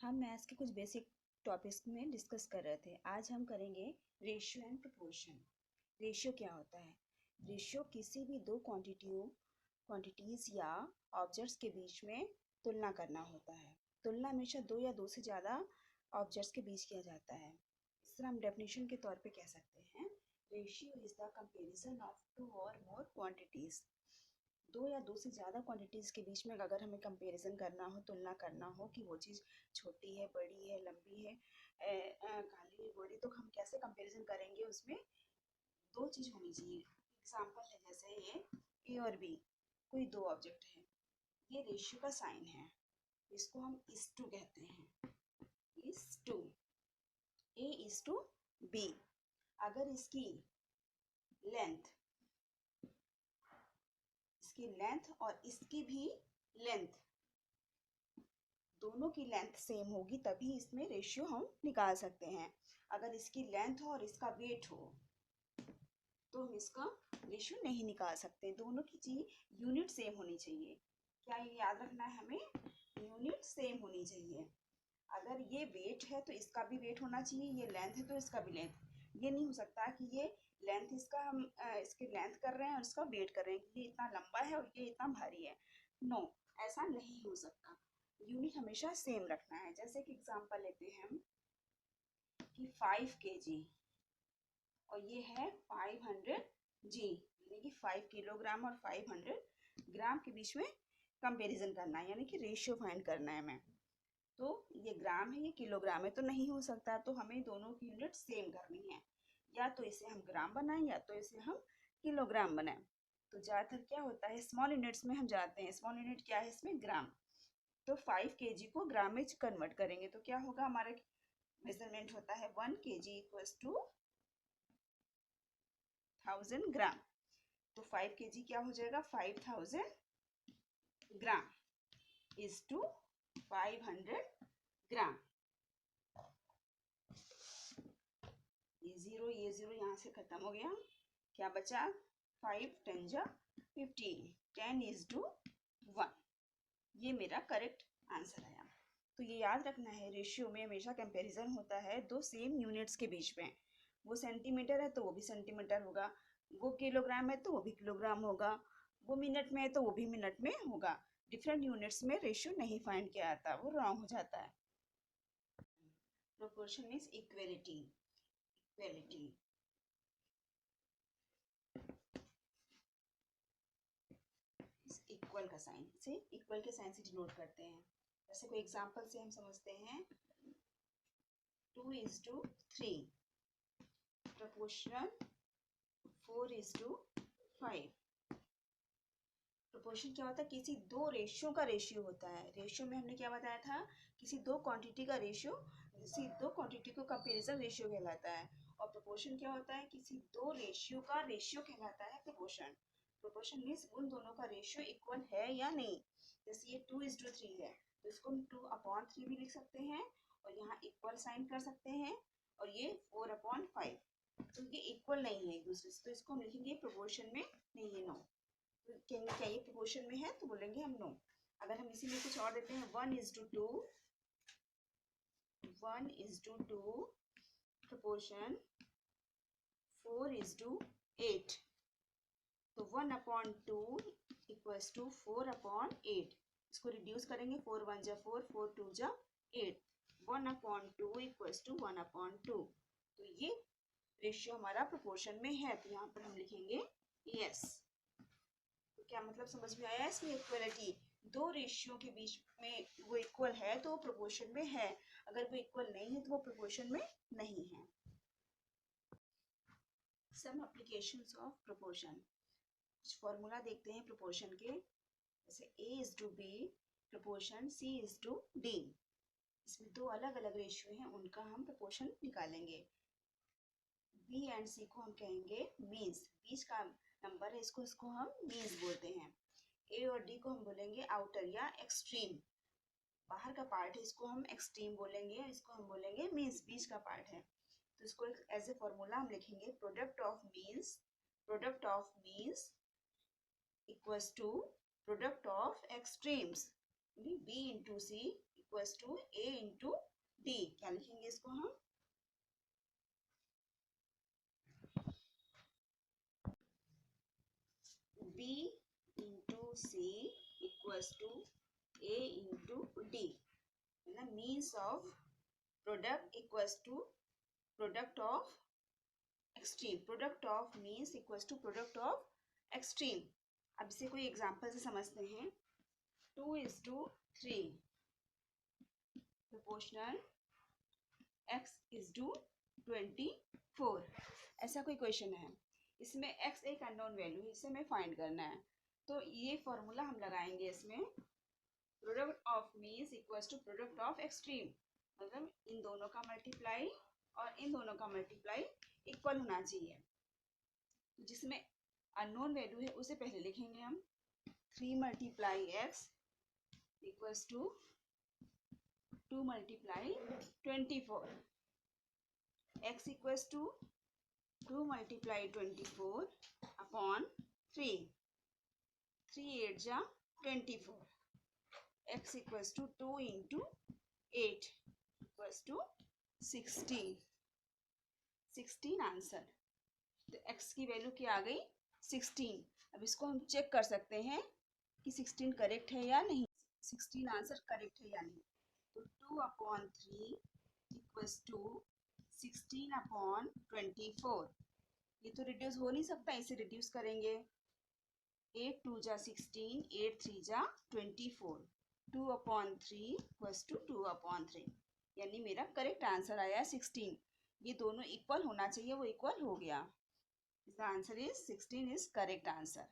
हम मैथ्स के कुछ बेसिक टॉपिक्स में डिस्कस कर रहे थे। आज हम करेंगे रेशियो एंड प्रोपोर्शन। रेशियो क्या होता है? रेशियो किसी भी दो क्वांटिटीज या ऑब्जेक्ट्स के बीच में तुलना करना होता है। तुलना हमेशा दो या दो से ज़्यादा ऑब्जेक्ट्स के बीच किया जाता है। इस तरह हम डेफिनेशन के तौर पे कह सकते हैं, ratio is the comparison of two और मोर क्वांटिटीज। दो या दो से ज़्यादा क्वांटिटीज़ के बीच में अगर हमें कंपैरिजन करना हो, तुलना करना हो कि वो चीज़ छोटी है, बड़ी है, लंबी है, काली है, गोरी, तो हम कैसे कंपैरिजन करेंगे? उसमें दो चीज़ होनी चाहिए। एग्जांपल है जैसे ये ए और बी, कोई दो ऑब्जेक्ट है, ये रेशियो का साइन है, इसको हम इज टू कहते हैं, is to, A is to B. अगर इसकी लेंथ और इसकी भी लेंथ, दोनों की लेंथ सेम होगी तभी इसमें रेशियो हम निकाल सकते हैं। अगर इसकी लेंथ हो और इसका वेट हो तो हम इसका रेशियो नहीं निकाल सकते। दोनों की चीज यूनिट सेम होनी चाहिए। क्या ये याद रखना है हमें? यूनिट सेम होनी चाहिए। अगर ये वेट है तो इसका भी वेट होना चाहिए, ये लेंथ है तो इसका भी लेंथ। ये नहीं हो सकता कि ये लेंथ इसका हम इसकी लेंथ कर रहे हैं और इसका वेट कर रहे हैं कि ये इतना लंबा है और ये इतना भारी है। नो, ऐसा नहीं हो सकता। यूनिट हमेशा सेम रखना है। जैसे कि एग्जांपल लेते हैं हम कि 5 kg और ये है 500 g, यानी कि 5 किलोग्राम और 500 ग्राम के बीच में कंपैरिजन करना है, यानी कि रेशियो फाइंड करना है हमें। तो ये ग्राम है, ये किलोग्राम है, तो नहीं हो सकता। तो हमें दोनों की यूनिट सेम करनी है। या तो इसे हम ग्राम बनाएं या तो इसे हम किलोग्राम बनाएं। तो ज़्यादातर क्या होता है, स्मॉल यूनिट्स में हम जाते हैं। स्मॉल यूनिट क्या है इसमें? ग्राम। तो 5 kg को ग्राम में कन्वर्ट करेंगे तो क्या होगा? हमारा मेजरमेंट होता है 1 kg इक्वल्स टू 1000 ग्राम। तो 5 kg क्या हो जाएगा? 5000 ग्राम इज टू 500 ग्राम। ये जीरो यहाँ से खत्म हो गया। क्या बचा? 5 10 जा 15, 10 इज टू 1। ये मेरा करेक्ट आंसर आया। तो ये याद रखना है, रेशियो में हमेशा कंपैरिजन होता है दो सेम यूनिट्स के बीच में। वो सेंटीमीटर है तो वो भी सेंटीमीटर होगा, वो किलोग्राम है तो वो भी किलोग्राम होगा, वो मिनट में है तो वो भी मिनट में होगा। डिफरेंट यूनिट्स में रेशियो नहीं फाइंड किया जाता, वो रॉन्ग हो जाता है। Proportion means equality. Equality equal का साइन से, इक्वल के साइन से डिनोट करते हैं। जैसे कोई एग्जांपल से हम समझते हैं, 2:3 प्रोपोर्शन 4:5। प्रोपोर्शन क्या होता है? किसी दो रेशियो का रेशियो होता है। रेशियो में हमने क्या बताया था? किसी दो क्वांटिटी का रेशियो, किसी दो क्वांटिटी को कंपैरिजन रेशियो कहलाता है। और प्रोपोर्शन क्या होता है? किसी दो रेशियो का रेशियो कहलाता है प्रोपोर्शन। प्रोपोर्शन मीन्स उन दोनों का रेशियो इक्वल है या नहीं। जैसे ये 2:3 है तो इसको हम 2/3 भी लिख सकते हैं और यहाँ इक्वल साइन कर सकते हैं। और ये 4/5, तो ये इक्वल नहीं है एक दूसरे से, तो इसको हम लिखेंगे प्रोपोर्शन में नहीं है, नो। कहेंगे क्या ये प्रोपोर्शन में है? तो बोलेंगे हम नो। अगर हम इसी में कुछ और देते हैं, 1:2, 1:2 प्रोपोर्शन 4:8, तो 1/2 इक्वल्स टू 4/8। इसको रिड्यूस करेंगे, 4 1 जा 4, 4 2 जा 8, 1/2 इक्वल्स टू 1/2। तो ये रेशियो हमारा प्रोपोर्शन में है, तो यहाँ पर हम लिखेंगे यस। तो क्या मतलब समझ में आया? इसमें इक्वलिटी, दो रेशियो के बीच में वो इक्वल है तो वो प्रोपोर्शन में है, अगर वो इक्वल नहीं है तो वो प्रोपोर्शन में नहीं है। सम एप्लीकेशंस ऑफ प्रोपोर्शन, कुछ फॉर्मूला देखते हैं प्रोपोर्शन के। जैसे A:B प्रोपोर्शन C:D। इसमें दो अलग अलग रेशियो हैं, उनका हम प्रोपोर्शन निकालेंगे। B एंड C को हम कहेंगे मीन्स, बीच का नंबर है, इसको हम मीन्स बोलते हैं। A और D को हम बोलेंगे आउटर या एक्सट्रीम, बाहर का पार्ट है, इसको हम एक्सट्रीम बोलेंगे, इसको हम बोलेंगे मीन्स, बीच का पार्ट है। तो इसको एज ए फॉर्मूला हम लिखेंगे, product of means equals to product of extremes. B into C equals to A into D. क्या लिखेंगे इसको हम? B into C equals to A into D, मतलब means of product equals to product of extreme. Product of means equals to product of extreme. अब इसे कोई example से समझते हैं। 2:3 प्रोपोर्शनल x is to 24, ऐसा कोई क्वेश्चन है। इसमें x एक अननोन वैल्यू है, इसे हमें फाइंड करना है। तो ये फॉर्मूला हम लगाएंगे इसमें, product of means equals to product of extreme, मतलब इन दोनों का मल्टीप्लाई और इन दोनों का मल्टीप्लाई इक्वल होना चाहिए। जिसमें अननोन वैल्यू है उसे पहले लिखेंगे हम। 3 multiply x equals to 2 multiply 24, x equals to 2 multiply 24 upon 3, 3 8 जा 24, x equals to 2 into 8 equals to 16, 16 answer. तो x की वैल्यू क्या आ गई? 16। अब इसको हम चेक कर सकते हैं कि 16 करेक्ट है या नहीं, 16 आंसर करेक्ट है या नहीं। तो 2/3 इक्वल्स टू 16/24। ये तो रिड्यूस हो नहीं सकता, इसे रिड्यूस करेंगे। 8 2 जा 16, 8 3 जा 24, 2/3 इक्वल्स टू 2/3, यानी मेरा करेक्ट आंसर आया 16। ये दोनों इक्वल होना चाहिए, वो इक्वल हो गया। The answer is 16 is correct answer.